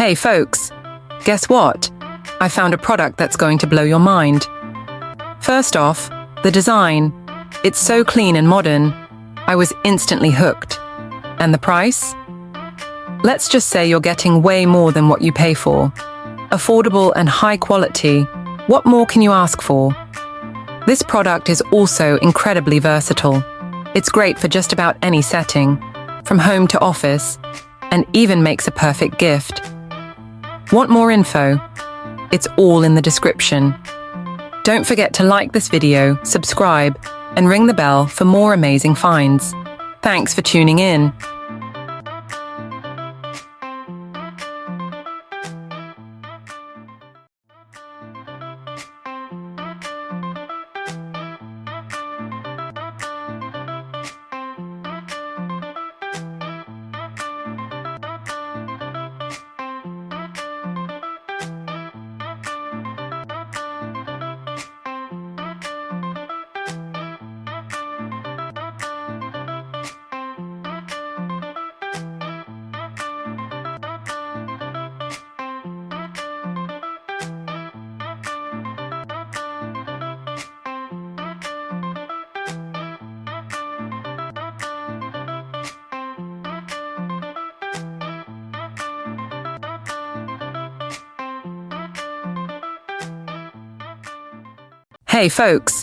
Hey folks, guess what? I found a product that's going to blow your mind. First off, the design. It's so clean and modern. I was instantly hooked. And the price? Let's just say you're getting way more than what you pay for. Affordable and high quality. What more can you ask for? This product is also incredibly versatile. It's great for just about any setting, from home to office, and even makes a perfect gift. Want more info? It's all in the description. Don't forget to like this video, subscribe, and ring the bell for more amazing finds. Thanks for tuning in. Hey folks,